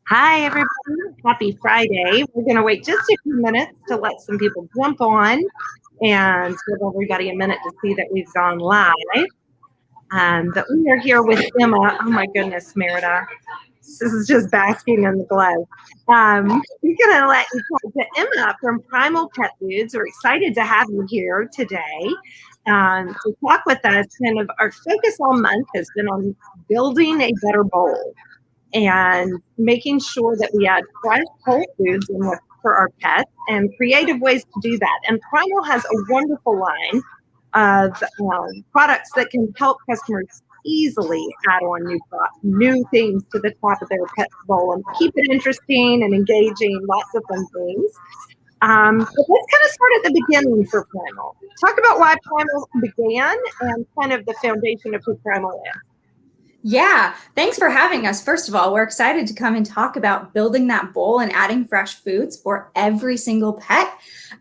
Hi, everybody. Happy Friday. We're going to wait just a few minutes to let some people jump on and give everybody a minute to see that we've gone live. But we are here with Emma. Oh, my goodness, Merida. This is just basking in the glow. We're going to let you talk to Emma from Primal Pet Foods. We're excited to have you here today to talk with us. Kind of our focus all month has been on building a better bowl and making sure that we add fresh whole foods in for our pets and creative ways to do that. And Primal has a wonderful line of products that can help customers easily add on new things to the top of their pet bowl and keep it interesting and engaging, lots of fun things. But let's kind of start at the beginning for Primal. Talk about why Primal began and kind of the foundation of who Primal is. Yeah, thanks for having us. First of all, we're excited to come and talk about building that bowl and adding fresh foods for every single pet.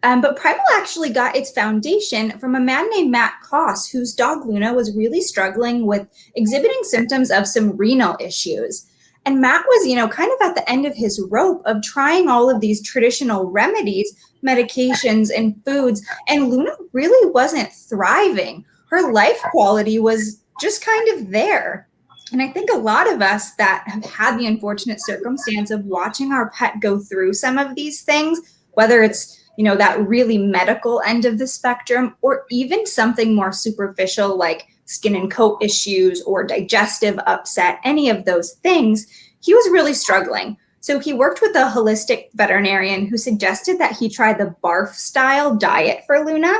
But Primal actually got its foundation from a man named Matt Koss, whose dog Luna was really struggling with exhibiting symptoms of some renal issues. And Matt was, kind of at the end of his rope of trying all of these traditional remedies, medications, and foods, and Luna really wasn't thriving. Her life quality was just kind of there. And I think a lot of us that have had the unfortunate circumstance of watching our pet go through some of these things, whether it's, that really medical end of the spectrum, or even something more superficial like skin and coat issues or digestive upset, any of those things, he was really struggling. So he worked with a holistic veterinarian who suggested that he try the BARF style diet for Luna.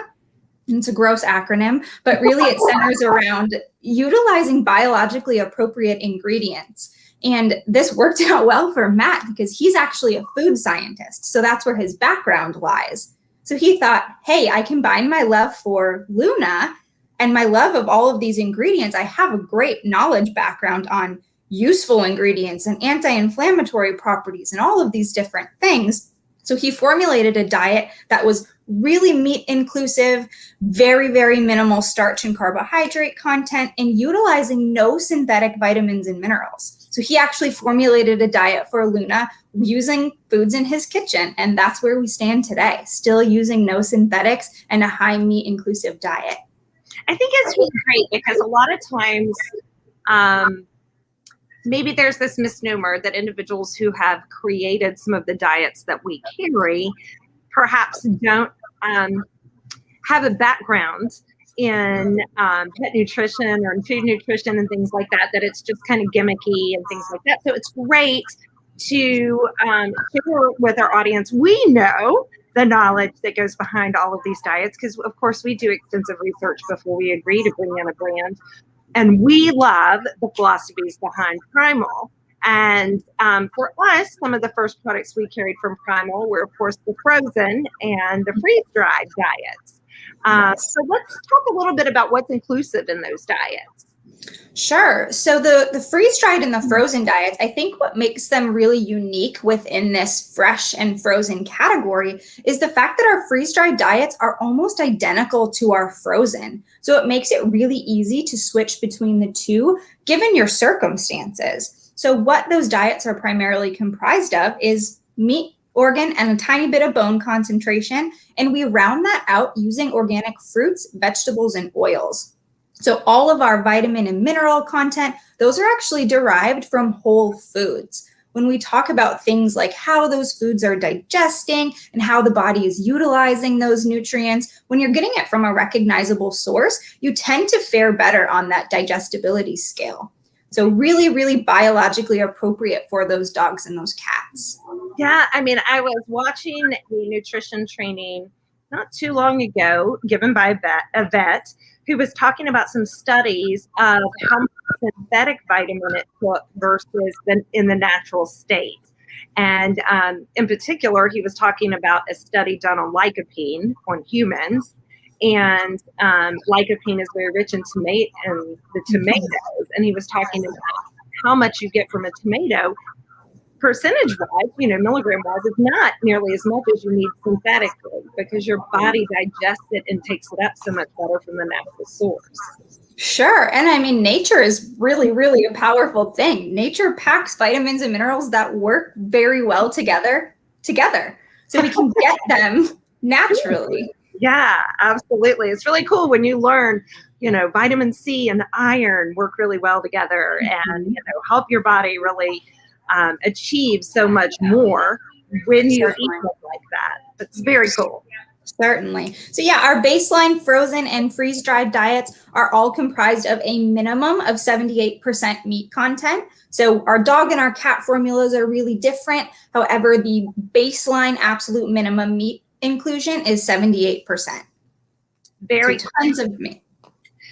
It's a gross acronym, but really it centers around utilizing biologically appropriate ingredients. And this worked out well for Matt because he's actually a food scientist. So that's where his background lies. So he thought, hey, I combine my love for Luna and my love of all of these ingredients. I have a great knowledge background on useful ingredients and anti-inflammatory properties and all of these different things. So he formulated a diet that was really meat inclusive, very, very minimal starch and carbohydrate content, and utilizing no synthetic vitamins and minerals. So he actually formulated a diet for Luna using foods in his kitchen, and that's where we stand today, still using no synthetics and a high meat inclusive diet. I think it's really great because a lot of times maybe there's this misnomer that individuals who have created some of the diets that we carry perhaps don't have a background in pet nutrition or in food nutrition and things like that, that it's just kind of gimmicky and things like that. So it's great to share with our audience. We know the knowledge that goes behind all of these diets because, of course, we do extensive research before we agree to bring in a brand. And we love the philosophies behind Primal. And for us, some of the first products we carried from Primal were, of course, the frozen and the freeze-dried diets. So let's talk a little bit about what's inclusive in those diets. Sure. So the freeze-dried and the frozen diets, I think what makes them really unique within this fresh and frozen category is the fact that our freeze-dried diets are almost identical to our frozen. So it makes it really easy to switch between the two, given your circumstances. So what those diets are primarily comprised of is meat, organ, and a tiny bit of bone concentration. And we round that out using organic fruits, vegetables, and oils. So all of our vitamin and mineral content, those are actually derived from whole foods. When we talk about things like how those foods are digesting and how the body is utilizing those nutrients, when you're getting it from a recognizable source, you tend to fare better on that digestibility scale. So really, really biologically appropriate for those dogs and those cats. Yeah, I mean, I was watching a nutrition training not too long ago given by a vet who was talking about some studies of how much synthetic vitamin it took versus in the natural state. And in particular, he was talking about a study done on lycopene on humans. And lycopene is very rich in the tomatoes. And he was talking about how much you get from a tomato percentage-wise, milligram-wise, is not nearly as much as you need synthetically because your body digests it and takes it up so much better from the natural source. Sure. And I mean, nature is really, really a powerful thing. Nature packs vitamins and minerals that work very well together. So we can get them naturally. Yeah, absolutely. It's really cool when you learn, vitamin C and iron work really well together and, help your body really achieve so much more when you eat them like that. It's very cool. Certainly. So yeah, our baseline frozen and freeze-dried diets are all comprised of a minimum of 78% meat content. So our dog and our cat formulas are really different. However, the baseline absolute minimum meat inclusion is 78%. Very so tons of meat.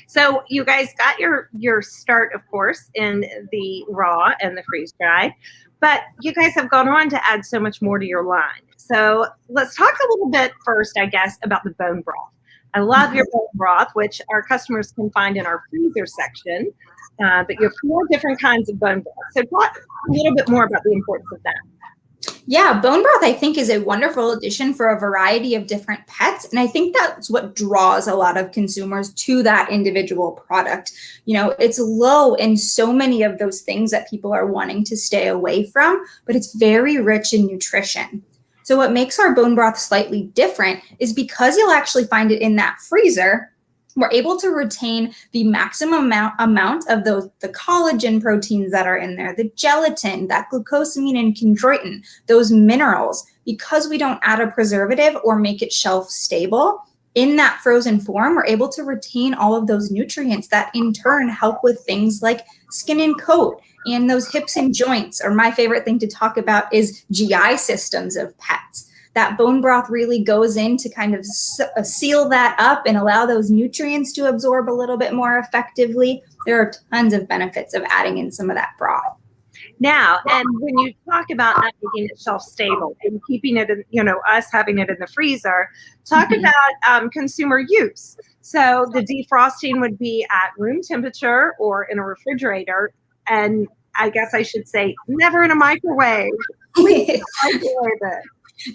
So you guys got your start, of course, in the raw and the freeze-dried, but you guys have gone on to add so much more to your line. So let's talk a little bit first, I guess, about the bone broth. I love your bone broth, which our customers can find in our freezer section, but you have 4 different kinds of bone broth. So talk a little bit more about the importance of that. Yeah, bone broth, I think, is a wonderful addition for a variety of different pets. And I think that's what draws a lot of consumers to that individual product. It's low in so many of those things that people are wanting to stay away from, but it's very rich in nutrition. So what makes our bone broth slightly different is because you'll actually find it in that freezer, we're able to retain the maximum amount of the collagen proteins that are in there, the gelatin, that glucosamine and chondroitin, those minerals, because we don't add a preservative or make it shelf stable. In that frozen form, we're able to retain all of those nutrients that in turn help with things like skin and coat and those hips and joints. Or my favorite thing to talk about is GI systems of pets. That bone broth really goes in to kind of seal that up and allow those nutrients to absorb a little bit more effectively. There are tons of benefits of adding in some of that broth. Now, and when you talk about not making it shelf stable and keeping it in, us having it in the freezer, talk about consumer use. So the defrosting would be at room temperature or in a refrigerator. And I guess I should say never in a microwave. Please microwave it.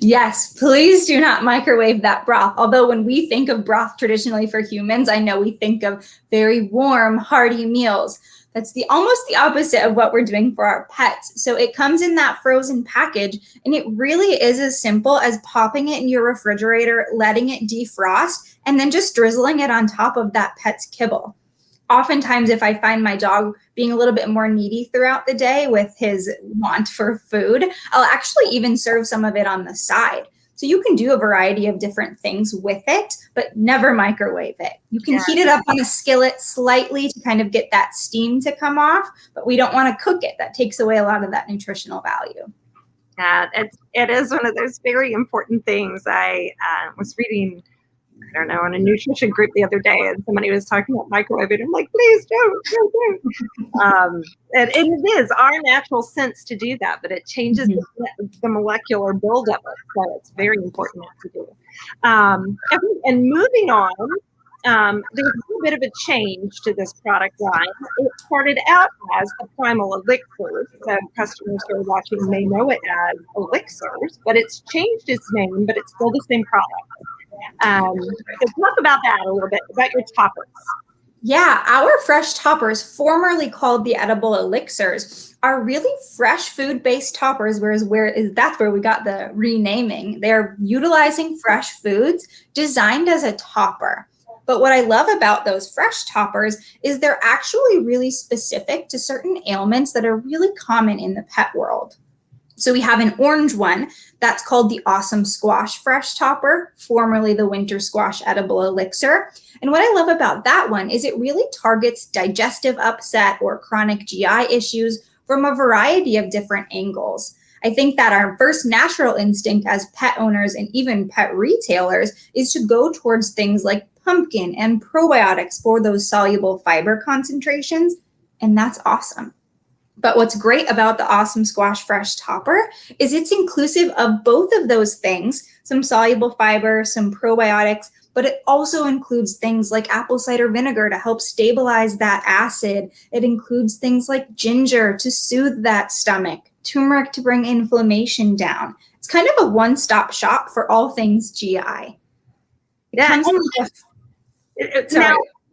Yes, please do not microwave that broth. Although when we think of broth traditionally for humans, I know we think of very warm, hearty meals. That's almost the opposite of what we're doing for our pets. So it comes in that frozen package, and it really is as simple as popping it in your refrigerator, letting it defrost, and then just drizzling it on top of that pet's kibble. Oftentimes, if I find my dog being a little bit more needy throughout the day with his want for food, I'll actually even serve some of it on the side. So you can do a variety of different things with it, but never microwave it. You can heat it up on a skillet slightly to kind of get that steam to come off, but we don't want to cook it. That takes away a lot of that nutritional value. Yeah, it is one of those very important things. I was reading, I don't know, on a nutrition group the other day, and somebody was talking about microwaving. I'm like, please don't. And it is our natural sense to do that, but it changes the molecular buildup. So it's very important to do. And moving on, there's a little bit of a change to this product line. It started out as the Primal Elixirs. So customers who are watching may know it as Elixirs, but it's changed its name, but it's still the same product. So talk about that a little bit, about your toppers. Yeah, our fresh toppers, formerly called the edible elixirs, are really fresh food-based toppers, that's where we got the renaming. They're utilizing fresh foods designed as a topper. But what I love about those fresh toppers is they're actually really specific to certain ailments that are really common in the pet world. So we have an orange one that's called the Awesome Squash Fresh Topper, formerly the Winter Squash Edible Elixir. And what I love about that one is it really targets digestive upset or chronic GI issues from a variety of different angles. I think that our first natural instinct as pet owners and even pet retailers is to go towards things like pumpkin and probiotics for those soluble fiber concentrations, and that's awesome. But what's great about the Awesome Squash Fresh Topper is it's inclusive of both of those things, some soluble fiber, some probiotics, but it also includes things like apple cider vinegar to help stabilize that acid. It includes things like ginger to soothe that stomach, turmeric to bring inflammation down. It's kind of a one-stop shop for all things GI. Now,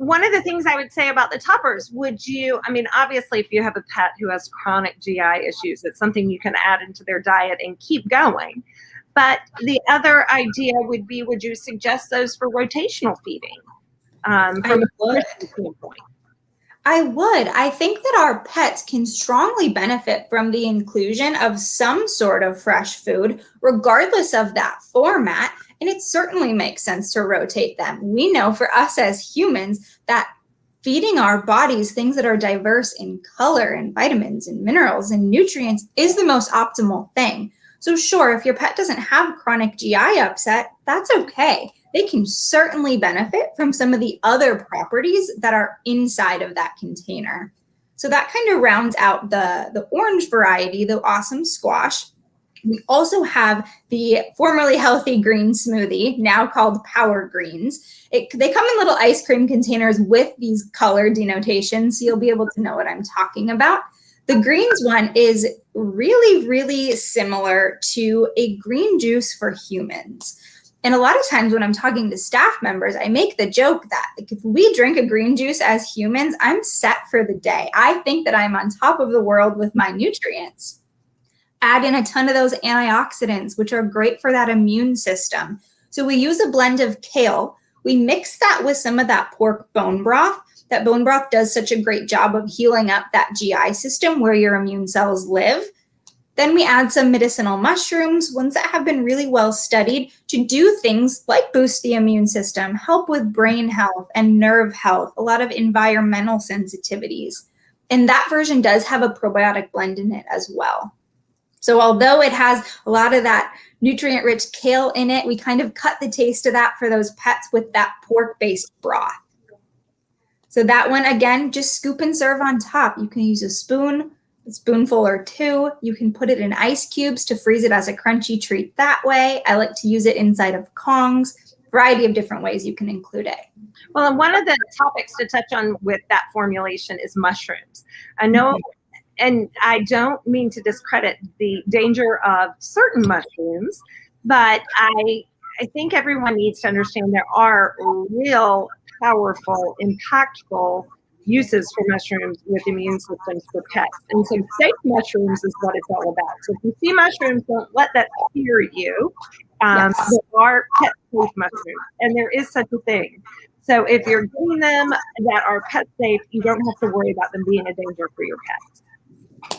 one of the things I would say about the toppers, obviously if you have a pet who has chronic GI issues, it's something you can add into their diet and keep going. But the other idea would be, would you suggest those for rotational feeding from a nutrition standpoint? I would. I think that our pets can strongly benefit from the inclusion of some sort of fresh food, regardless of that format. And it certainly makes sense to rotate them. We know for us as humans that feeding our bodies things that are diverse in color and vitamins and minerals and nutrients is the most optimal thing. So sure, if your pet doesn't have chronic GI upset, that's okay. They can certainly benefit from some of the other properties that are inside of that container. So that kind of rounds out the orange variety, the awesome squash. We also have the formerly healthy green smoothie, now called Power Greens. They come in little ice cream containers with these color denotations, so you'll be able to know what I'm talking about. The greens one is really, really similar to a green juice for humans. And a lot of times when I'm talking to staff members, I make the joke that if we drink a green juice as humans, I'm set for the day. I think that I'm on top of the world with my nutrients. Add in a ton of those antioxidants, which are great for that immune system. So we use a blend of kale. We mix that with some of that pork bone broth. That bone broth does such a great job of healing up that GI system where your immune cells live. Then we add some medicinal mushrooms, ones that have been really well studied to do things like boost the immune system, help with brain health and nerve health, a lot of environmental sensitivities. And that version does have a probiotic blend in it as well. So although it has a lot of that nutrient-rich kale in it, we kind of cut the taste of that for those pets with that pork-based broth. So that one, again, just scoop and serve on top. You can use a spoonful or two. You can put it in ice cubes to freeze it as a crunchy treat that way. I like to use it inside of Kongs. Variety of different ways you can include it. Well, and one of the topics to touch on with that formulation is mushrooms. I know, and I don't mean to discredit the danger of certain mushrooms, but I think everyone needs to understand there are real powerful, impactful uses for mushrooms with immune systems for pets. And so safe mushrooms is what it's all about. So if you see mushrooms, don't let that scare you. There are pet safe mushrooms, and there is such a thing. So if you're getting them that are pet safe, you don't have to worry about them being a danger for your pets.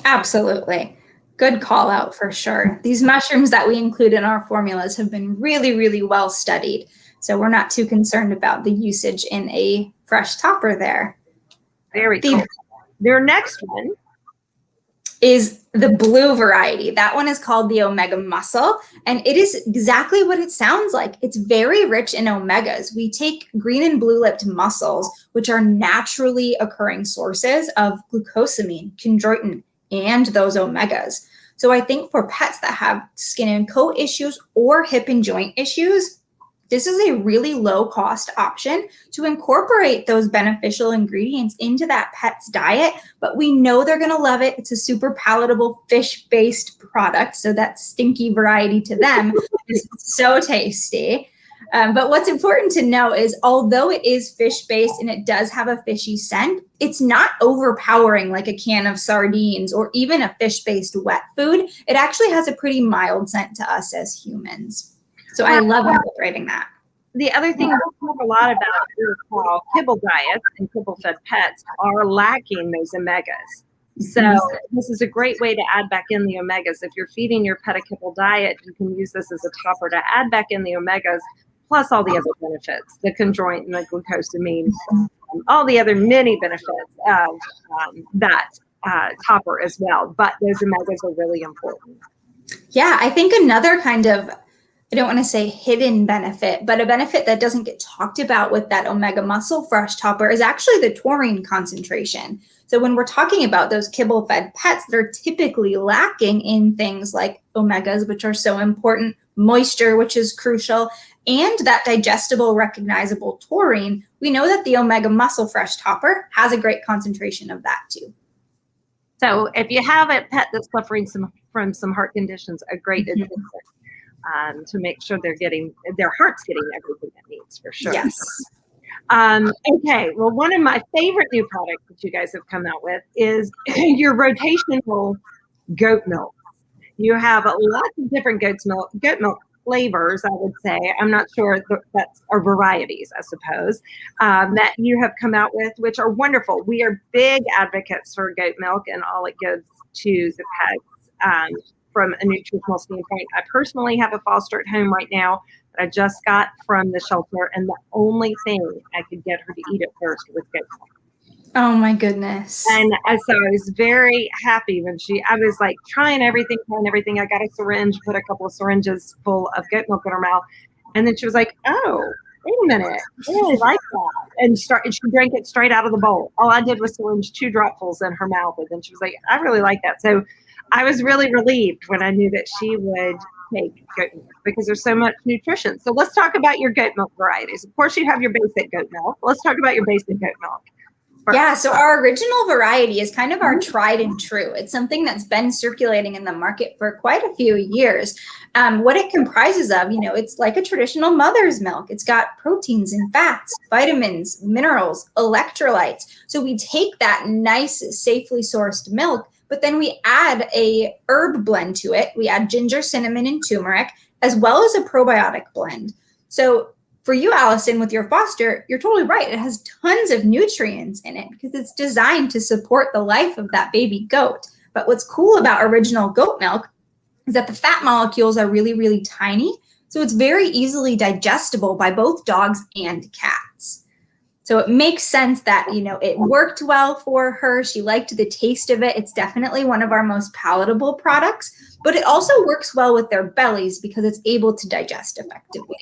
Absolutely. Good call out for sure. These mushrooms that we include in our formulas have been really, really well studied. So we're not too concerned about the usage in a fresh topper there. Very cool. Their next one is the blue variety. That one is called the Omega Muscle, and it is exactly what it sounds like. It's very rich in omegas. We take green and blue-lipped mussels, which are naturally occurring sources of glucosamine, chondroitin, and those omegas. So I think for pets that have skin and coat issues or hip and joint issues, this is a really low-cost option to incorporate those beneficial ingredients into that pet's diet, but we know they're going to love it. It's a super palatable fish-based product, so that stinky variety to them is so tasty. But what's important to know is although it is fish-based and it does have a fishy scent, it's not overpowering like a can of sardines or even a fish-based wet food. It actually has a pretty mild scent to us as humans. So I love incorporating that. The other thing we talk a lot about is how kibble diets and kibble-fed pets are lacking those omegas. So this is a great way to add back in the omegas. If you're feeding your pet a kibble diet, you can use this as a topper to add back in the omegas, plus all the other benefits, the chondroitin, the glucosamine, all the other many benefits of that topper as well. But those omegas are really important. Yeah, I think another kind of, I don't want to say hidden benefit, but a benefit that doesn't get talked about with that Omega Muscle Fresh Topper is actually the taurine concentration. So when we're talking about those kibble-fed pets that are typically lacking in things like omegas, which are so important, moisture, which is crucial, and that digestible, recognizable taurine, we know that the Omega Muscle Fresh Topper has a great concentration of that too. So if you have a pet that's suffering from some heart conditions, a great addition. To make sure their heart's getting everything it needs, for sure. Yes. Okay, well, one of my favorite new products that you guys have come out with is your rotational goat milk. You have lots of different goat milk flavors, I would say. I'm not sure that's or varieties, I suppose, that you have come out with, which are wonderful. We are big advocates for goat milk and all it gives to the pets from a nutritional standpoint. I personally have a foster at home right now that I just got from the shelter, and the only thing I could get her to eat at first was goat milk. Oh my goodness. And so I was very happy when I was like trying everything. I got a syringe, put a couple of syringes full of goat milk in her mouth. And then she was like, oh, wait a minute. I really like that. And she drank it straight out of the bowl. All I did was syringe 2 dropfuls in her mouth. And then she was like, I really like that. So I was really relieved when I knew that she would take goat milk because there's so much nutrition. So let's talk about your goat milk varieties. Of course, you have your basic goat milk. Let's talk about your basic goat milk. Yeah, so our original variety is kind of our tried and true. It's something that's been circulating in the market for quite a few years. What it comprises of, it's like a traditional mother's milk. It's got proteins and fats, vitamins, minerals, electrolytes. So we take that nice, safely sourced milk, but then we add a herb blend to it. We add ginger, cinnamon, and turmeric, as well as a probiotic blend. So for you, Allison, with your foster, you're totally right. It has tons of nutrients in it because it's designed to support the life of that baby goat. But what's cool about original goat milk is that the fat molecules are really, really tiny. So it's very easily digestible by both dogs and cats. So it makes sense that, it worked well for her. She liked the taste of it. It's definitely one of our most palatable products, but it also works well with their bellies because it's able to digest effectively.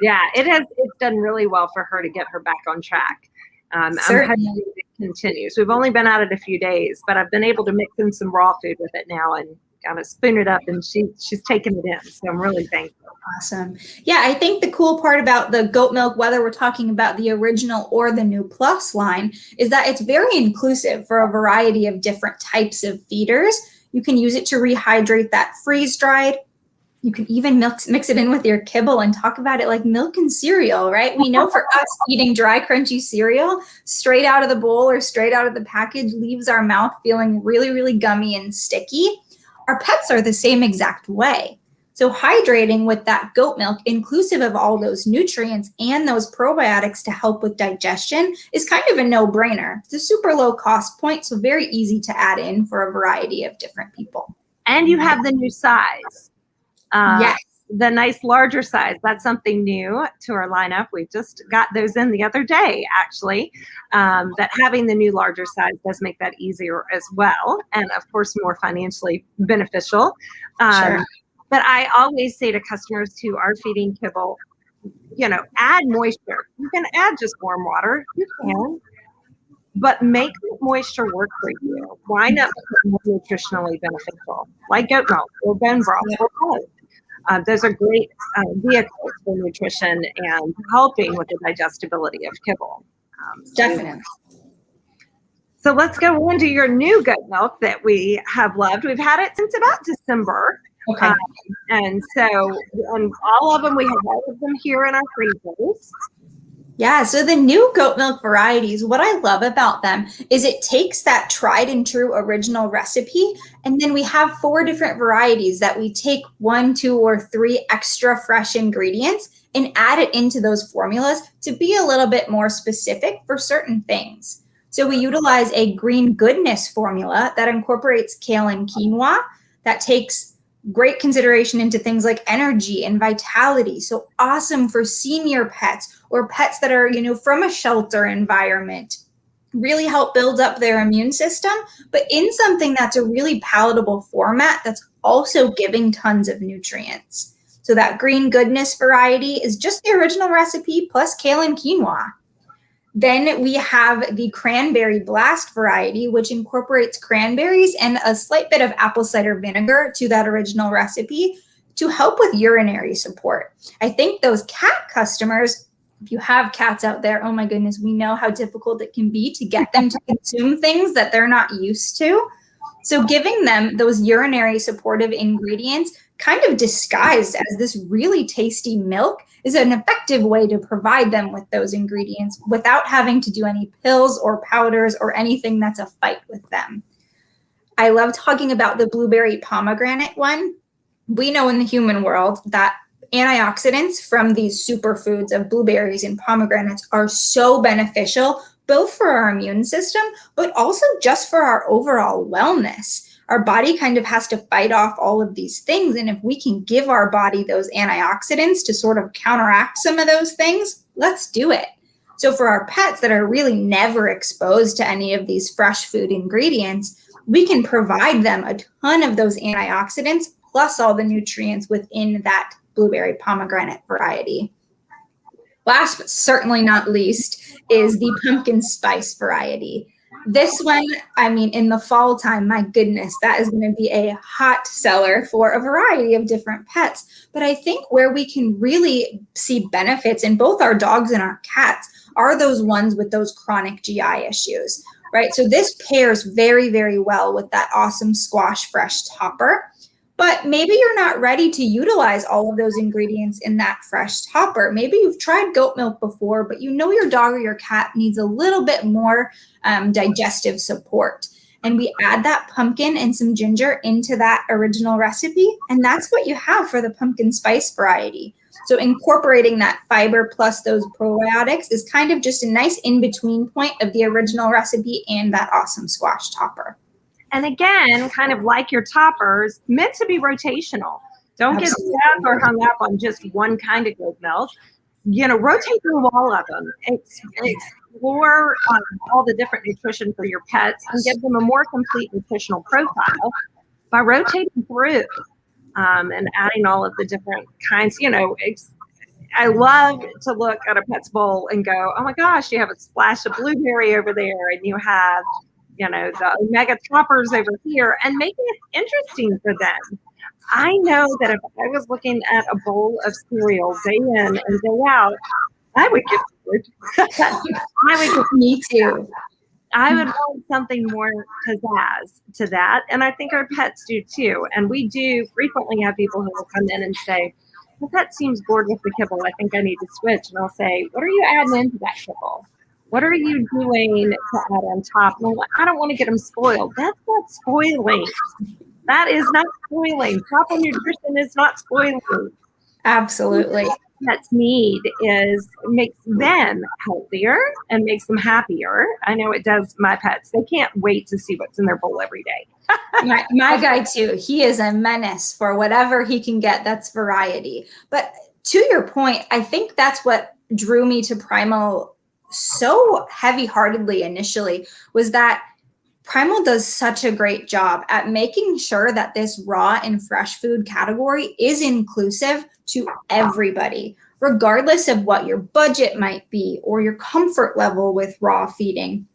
Yeah, it's done really well for her to get her back on track. I'm hoping it continues. We've only been at it a few days, but I've been able to mix in some raw food with it now and kind of spoon it up, and she's taken it in. So I'm really thankful. Awesome. Yeah, I think the cool part about the goat milk, whether we're talking about the original or the new plus line, is that it's very inclusive for a variety of different types of feeders. You can use it to rehydrate that freeze-dried. You can even mix it in with your kibble and talk about it like milk and cereal, right? We know for us, eating dry, crunchy cereal straight out of the bowl or straight out of the package leaves our mouth feeling really, really gummy and sticky. Our pets are the same exact way. So hydrating with that goat milk, inclusive of all those nutrients and those probiotics to help with digestion, is kind of a no-brainer. It's a super low cost point, so very easy to add in for a variety of different people. And you have the new size. Yes. The nice larger size. That's something new to our lineup. We just got those in the other day, actually. That having the new larger size does make that easier as well. And of course, more financially beneficial. Sure. But I always say to customers who are feeding kibble, add moisture. You can add just warm water. You can. But make the moisture work for you. Why not make it more nutritionally beneficial? Like goat milk or bone broth or both. Those are great vehicles for nutrition and helping with the digestibility of kibble. Definitely. So let's go into your new goat milk that we have loved. We've had it since about December. Okay. And all of them, we have all of them here in our freezers. Yeah, so the new goat milk varieties, what I love about them is it takes that tried and true original recipe, and then we have 4 different varieties that we take 1, 2, or 3 extra fresh ingredients and add it into those formulas to be a little bit more specific for certain things. So we utilize a green goodness formula that incorporates kale and quinoa that takes great consideration into things like energy and vitality. So awesome for senior pets or pets that are, from a shelter environment. Really help build up their immune system, but in something that's a really palatable format that's also giving tons of nutrients. So that green goodness variety is just the original recipe plus kale and quinoa. Then we have the cranberry blast variety, which incorporates cranberries and a slight bit of apple cider vinegar to that original recipe to help with urinary support. I think those cat customers, if you have cats out there, oh my goodness, we know how difficult it can be to get them to consume things that they're not used to. So giving them those urinary supportive ingredients kind of disguised as this really tasty milk is an effective way to provide them with those ingredients without having to do any pills or powders or anything that's a fight with them. I love talking about the blueberry pomegranate one. We know in the human world that antioxidants from these superfoods of blueberries and pomegranates are so beneficial, both for our immune system, but also just for our overall wellness. Our body kind of has to fight off all of these things. And if we can give our body those antioxidants to sort of counteract some of those things, let's do it. So for our pets that are really never exposed to any of these fresh food ingredients, we can provide them a ton of those antioxidants plus all the nutrients within that blueberry pomegranate variety. Last but certainly not least is the pumpkin spice variety. This one, I mean, in the fall time, my goodness, that is going to be a hot seller for a variety of different pets. But I think where we can really see benefits in both our dogs and our cats are those ones with those chronic GI issues, right? So this pairs very, very well with that awesome squash fresh topper. But maybe you're not ready to utilize all of those ingredients in that fresh topper. Maybe you've tried goat milk before, but you know your dog or your cat needs a little bit more digestive support. And we add that pumpkin and some ginger into that original recipe. And that's what you have for the pumpkin spice variety. So incorporating that fiber plus those probiotics is kind of just a nice in-between point of the original recipe and that awesome squash topper. And again, kind of like your toppers, meant to be rotational. Don't get stuck or hung up on just one kind of goat milk. You know, rotate through all of them. Explore all the different nutrition for your pets and give them a more complete nutritional profile by rotating through and adding all of the different kinds. You know, I love to look at a pet's bowl and go, oh my gosh, you have a splash of blueberry over there, and you have, you know, the omega toppers over here, and making it interesting for them. I know that if I was looking at a bowl of cereal day in and day out, I would get bored. Me too. I would want something more pizzazz to that. And I think our pets do too. And we do frequently have people who will come in and say, my pet seems bored with the kibble. I think I need to switch. And I'll say, what are you adding into that kibble? What are you doing to add on top? Well, I don't want to get them spoiled. That's not spoiling. That is not spoiling. Proper nutrition is not spoiling. Absolutely. What pets need is makes them healthier and makes them happier. I know it does my pets. They can't wait to see what's in their bowl every day. my guy too. He is a menace for whatever he can get. That's variety. But to your point, I think that's what drew me to Primal so heavy-heartedly initially, was that Primal does such a great job at making sure that this raw and fresh food category is inclusive to everybody, regardless of what your budget might be or your comfort level with raw feeding,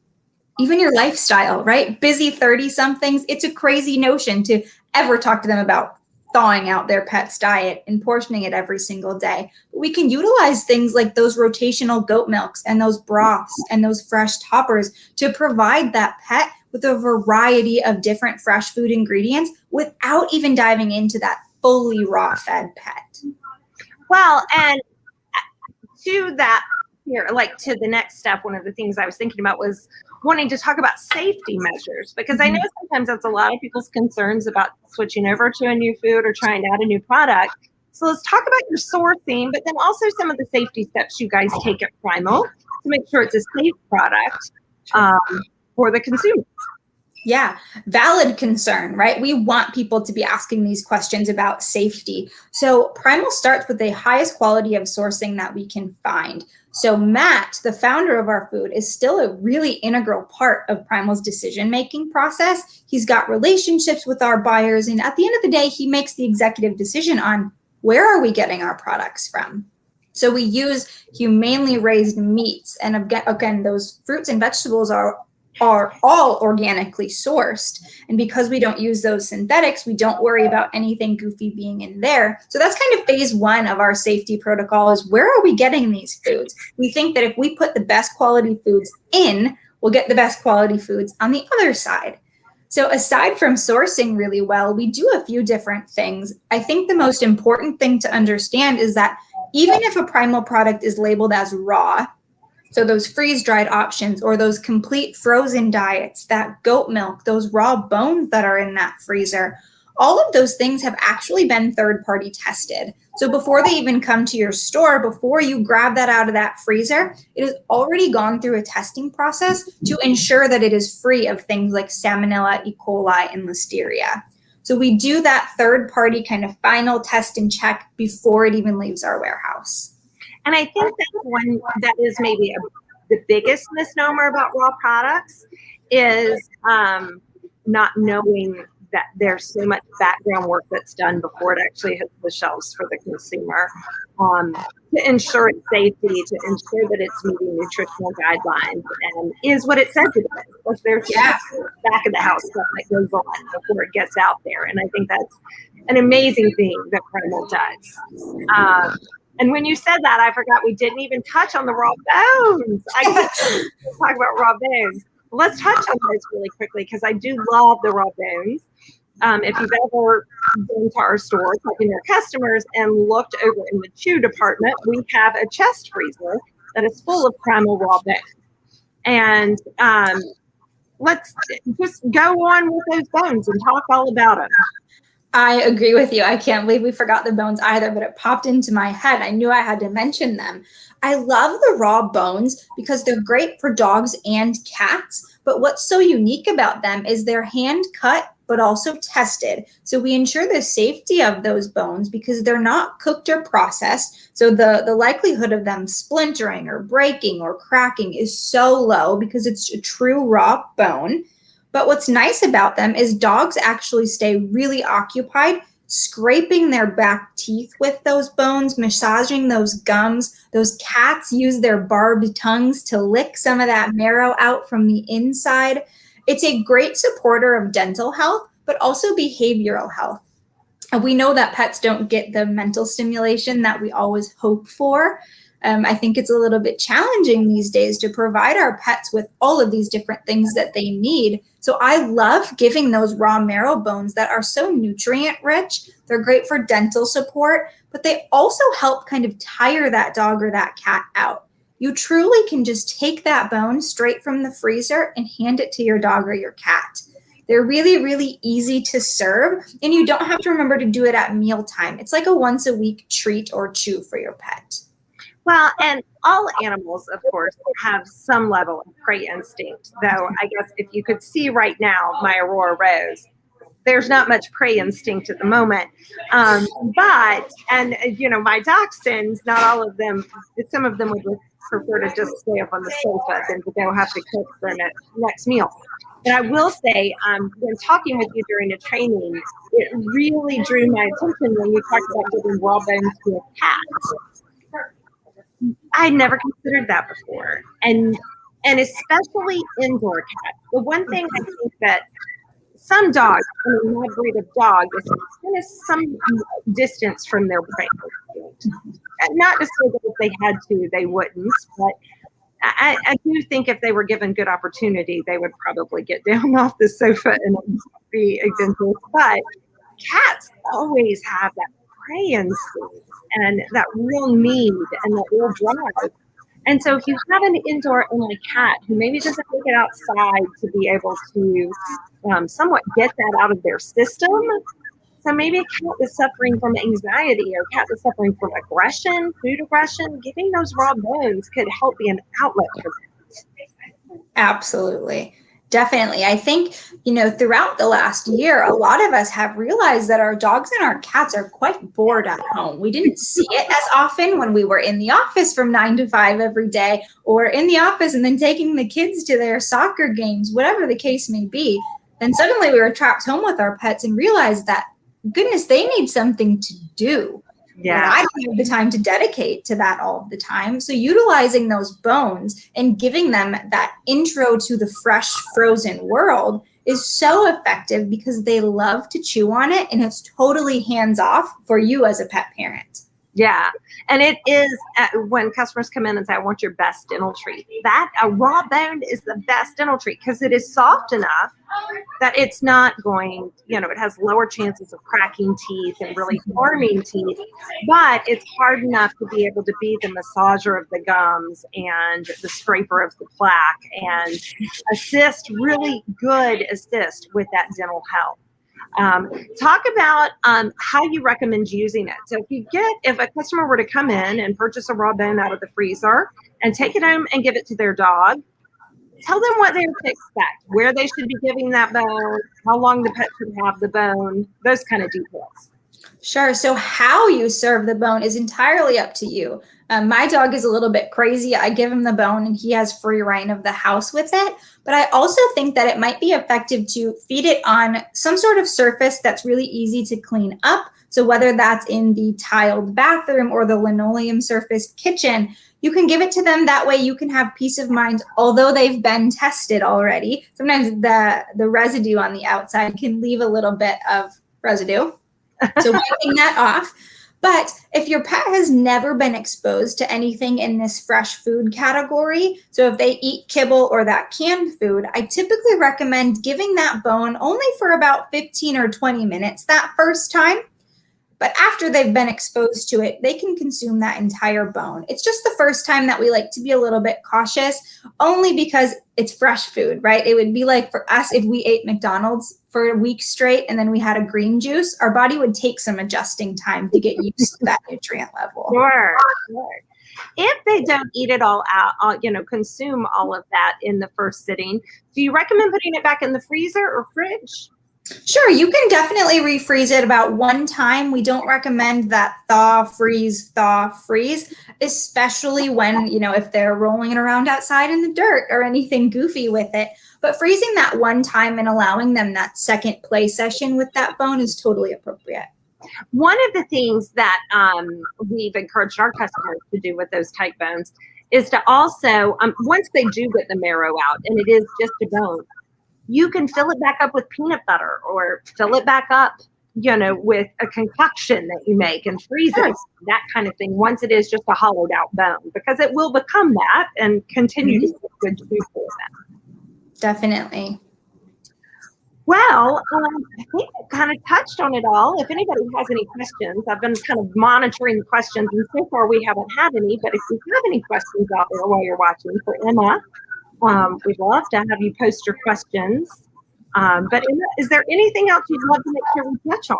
even your lifestyle, right? Busy 30-somethings, it's a crazy notion to ever talk to them about thawing out their pet's diet and portioning it every single day. But we can utilize things like those rotational goat milks and those broths and those fresh toppers to provide that pet with a variety of different fresh food ingredients without even diving into that fully raw fed pet. Well, and to that here, like to the next step, one of the things I was thinking about was wanting to talk about safety measures, because I know sometimes that's a lot of people's concerns about switching over to a new food or trying to add a new product. So let's talk about your sourcing, but then also some of the safety steps you guys take at Primal to make sure it's a safe product for the consumer. Yeah, valid concern, right? We want people to be asking these questions about safety. So Primal starts with the highest quality of sourcing that we can find. So Matt, the founder of our food, is still a really integral part of Primal's decision-making process. He's got relationships with our buyers, and at the end of the day, he makes the executive decision on where are we getting our products from. So we use humanely raised meats, and again, those fruits and vegetables are all organically sourced. And because we don't use those synthetics, we don't worry about anything goofy being in there. So that's kind of phase one of our safety protocol, is where are we getting these foods? We think that if we put the best quality foods in, we'll get the best quality foods on the other side. So aside from sourcing really well, we do a few different things. I think the most important thing to understand is that even if a Primal product is labeled as raw, so those freeze-dried options or those complete frozen diets, that goat milk, those raw bones that are in that freezer, all of those things have actually been third-party tested. So before they even come to your store, before you grab that out of that freezer, it has already gone through a testing process to ensure that it is free of things like Salmonella, E. coli, and Listeria. So we do that third-party kind of final test and check before it even leaves our warehouse. And I think that's one that is maybe the biggest misnomer about raw products is not knowing that there's so much background work that's done before it actually hits the shelves for the consumer, to ensure its safety, to ensure that it's meeting nutritional guidelines and is what it says it is. Like there's back of the house stuff that goes on before it gets out there. And I think that's an amazing thing that Primal does. And when you said that, I forgot we didn't even touch on the raw bones. I talk about raw bones. Let's touch on those really quickly because I do love the raw bones. If you've ever been to our store talking to our customers and looked over in the chew department, we have a chest freezer that is full of Primal raw bones. And let's just go on with those bones and talk all about them. I agree with you. I can't believe we forgot the bones either, but it popped into my head. I knew I had to mention them. I love the raw bones because they're great for dogs and cats. But what's so unique about them is they're hand cut, but also tested. So we ensure the safety of those bones because they're not cooked or processed. So the likelihood of them splintering or breaking or cracking is so low because it's a true raw bone. But what's nice about them is dogs actually stay really occupied, scraping their back teeth with those bones, massaging those gums. Those cats use their barbed tongues to lick some of that marrow out from the inside. It's a great supporter of dental health, but also behavioral health. And we know that pets don't get the mental stimulation that we always hope for. I think it's a little bit challenging these days to provide our pets with all of these different things that they need. So I love giving those raw marrow bones that are so nutrient rich. They're great for dental support, but they also help kind of tire that dog or that cat out. You truly can just take that bone straight from the freezer and hand it to your dog or your cat. They're really, really easy to serve, and you don't have to remember to do it at mealtime. It's like a once a week treat or chew for your pet. Well, and all animals, of course, have some level of prey instinct, though I guess if you could see right now my Aurora Rose, there's not much prey instinct at the moment. But my dachshunds, not all of them, some of them would prefer to just stay up on the sofa than to go have to cook for the next meal. And I will say, when talking with you during the training, it really drew my attention when you talked about giving raw bones to a cat. I never considered that before, and especially indoor cats. The one thing I think that some dogs, my breed of dog, is kind of some distance from their prey. Not to say that if they had to, they wouldn't, but I do think if they were given good opportunity, they would probably get down off the sofa and be adventurous. But cats always have that prey instinct and that real need and that real drive. And so if you have an indoor only cat who maybe doesn't make it outside to be able to somewhat get that out of their system, so maybe a cat is suffering from anxiety or a cat is suffering from aggression, food aggression, giving those raw bones could help be an outlet for that. Absolutely. Definitely. I think, throughout the last year, a lot of us have realized that our dogs and our cats are quite bored at home. We didn't see it as often when we were in the office from 9 to 5 every day, or in the office and then taking the kids to their soccer games, whatever the case may be. And suddenly we were trapped home with our pets and realized that, goodness, they need something to do. Yeah, I don't have the time to dedicate to that all the time. So utilizing those bones and giving them that intro to the fresh frozen world is so effective because they love to chew on it and it's totally hands off for you as a pet parent. Yeah. And it is when customers come in and say, I want your best dental treat, that a raw bone is the best dental treat because it is soft enough that it's not going, it has lower chances of cracking teeth and really harming teeth, but it's hard enough to be able to be the massager of the gums and the scraper of the plaque and really good assist with that dental health. Talk about how you recommend using it. So if a customer were to come in and purchase a raw bone out of the freezer and take it home and give it to their dog, tell them what they're to expect, where they should be giving that bone, how long the pet should have the bone, those kind of details. Sure. So how you serve the bone is entirely up to you. My dog is a little bit crazy. I give him the bone and he has free reign of the house with it. But I also think that it might be effective to feed it on some sort of surface that's really easy to clean up. So whether that's in the tiled bathroom or the linoleum surface kitchen, you can give it to them. That way you can have peace of mind, although they've been tested already. Sometimes the residue on the outside can leave a little bit of residue. So wiping that off. But if your pet has never been exposed to anything in this fresh food category, so if they eat kibble or that canned food, I typically recommend giving that bone only for about 15 or 20 minutes that first time. But after they've been exposed to it, they can consume that entire bone. It's just the first time that we like to be a little bit cautious, only because it's fresh food, right? It would be like for us, if we ate McDonald's for a week straight and then we had a green juice, our body would take some adjusting time to get used to that nutrient level. Sure. If they don't eat it all out, consume all of that in the first sitting, do you recommend putting it back in the freezer or fridge? Sure, you can definitely refreeze it about one time. We don't recommend that thaw, freeze, especially when, if they're rolling it around outside in the dirt or anything goofy with it. But freezing that one time and allowing them that second play session with that bone is totally appropriate. One of the things that we've encouraged our customers to do with those tight bones is to also, once they do get the marrow out and it is just a bone, you can fill it back up with peanut butter or fill it back up, with a concoction that you make and freeze it, that kind of thing, once it is just a hollowed out bone, because it will become that and continue to be good food for them. Definitely. Well, I think we've kind of touched on it all. If anybody has any questions, I've been kind of monitoring the questions, and so far we haven't had any, but if you have any questions out there while you're watching for Emma, we'd love to have you post your questions. But is there anything else you'd love to make sure we touch on?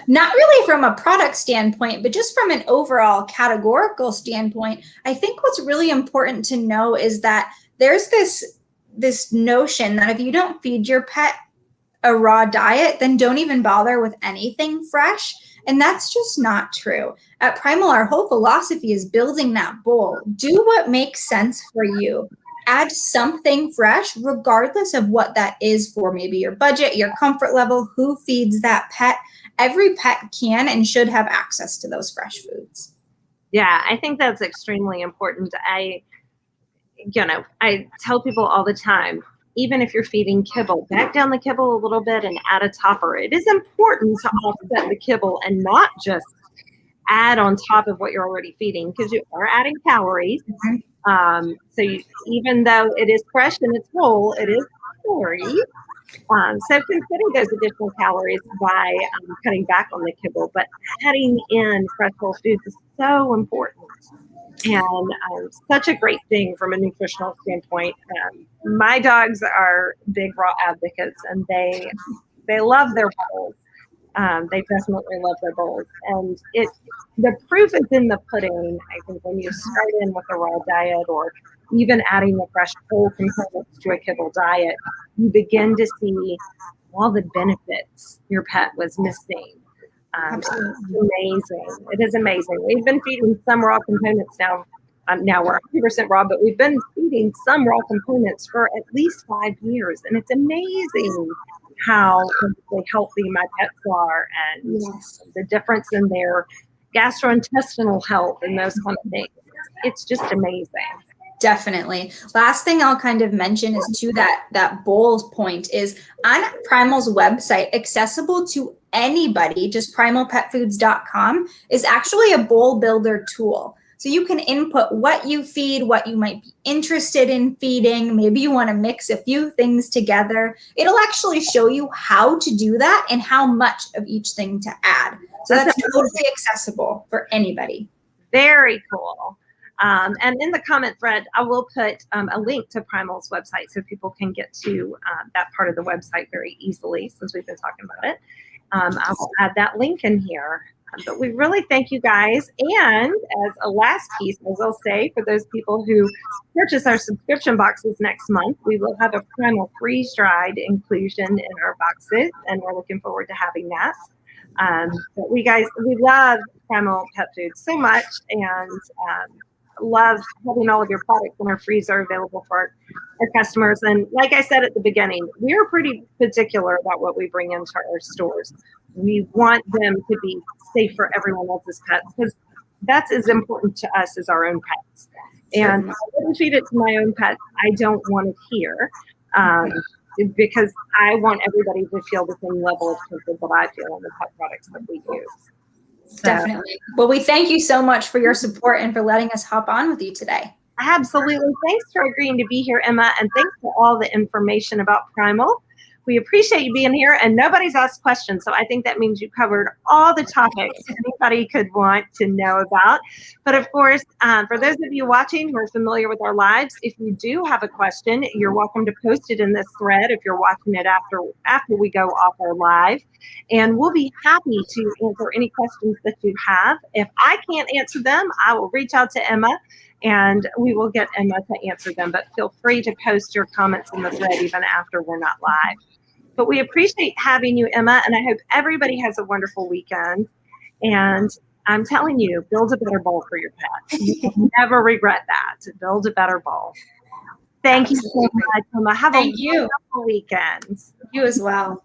Not really from a product standpoint, but just from an overall categorical standpoint, I think what's really important to know is that there's this notion that if you don't feed your pet a raw diet, then don't even bother with anything fresh. And that's just not true. At Primal, our whole philosophy is building that bowl. Do what makes sense for you. Add something fresh, regardless of what that is for maybe your budget, your comfort level, who feeds that pet. Every pet can and should have access to those fresh foods. Yeah, I think that's extremely important. I tell people all the time, even if you're feeding kibble, back down the kibble a little bit and add a topper. It is important to offset the kibble and not just add on top of what you're already feeding, because you are adding calories. Even though it is fresh and it's whole, it is calories. So consider those additional calories by cutting back on the kibble, but adding in fresh whole foods is so important and such a great thing from a nutritional standpoint. My dogs are big raw advocates, and they love their bowls. They definitely love their bowls, and the proof is in the pudding. I think when you start in with a raw diet, or even adding the fresh whole components to a kibble diet, you begin to see all the benefits your pet was missing. It's amazing. It is amazing. We've been feeding some raw components now. Now we're 100% raw, but we've been feeding some raw components for at least 5 years, and it's amazing how healthy my pets are, and the difference in their gastrointestinal health and those kind of things. It's just amazing. Definitely. Last thing I'll kind of mention is to that bowls point is on Primal's website, accessible to anybody, just primalpetfoods.com, is actually a bowl builder tool. So you can input what you feed, what you might be interested in feeding. Maybe you want to mix a few things together. It'll actually show you how to do that and how much of each thing to add. So that's totally accessible for anybody. Very cool. And in the comment thread, I will put a link to Primal's website so people can get to that part of the website very easily since we've been talking about it. I will add that link in here. But we really thank you guys. And as a last piece, as I'll say, for those people who purchase our subscription boxes next month, we will have a Primal freeze-dried inclusion in our boxes, and we're looking forward to having that. But we love Primal Pet Food so much, and love having all of your products in our freezer available for our customers. And like I said at the beginning, we're pretty particular about what we bring into our stores. We want them to be safe for everyone else's pets, because that's as important to us as our own pets. And I wouldn't feed it to my own pet. I don't want it here, because I want everybody to feel the same level of comfort that I feel in the pet products that we use. So, definitely. Well, we thank you so much for your support and for letting us hop on with you today. Absolutely. Thanks for agreeing to be here, Emma, and thanks for all the information about Primal. We appreciate you being here, and nobody's asked questions, so I think that means you covered all the topics anybody could want to know about. But of course, for those of you watching who are familiar with our lives, if you do have a question, you're welcome to post it in this thread if you're watching it after we go off our live, and we'll be happy to answer any questions that you have. If I can't answer them, I will reach out to Emma, and we will get Emma to answer them. But feel free to post your comments in the thread even after we're not live. But we appreciate having you, Emma, and I hope everybody has a wonderful weekend. And I'm telling you, build a better bowl for your pet. You never regret that. Build a better bowl. Thank you so much, Emma. Have a wonderful weekend. You as well.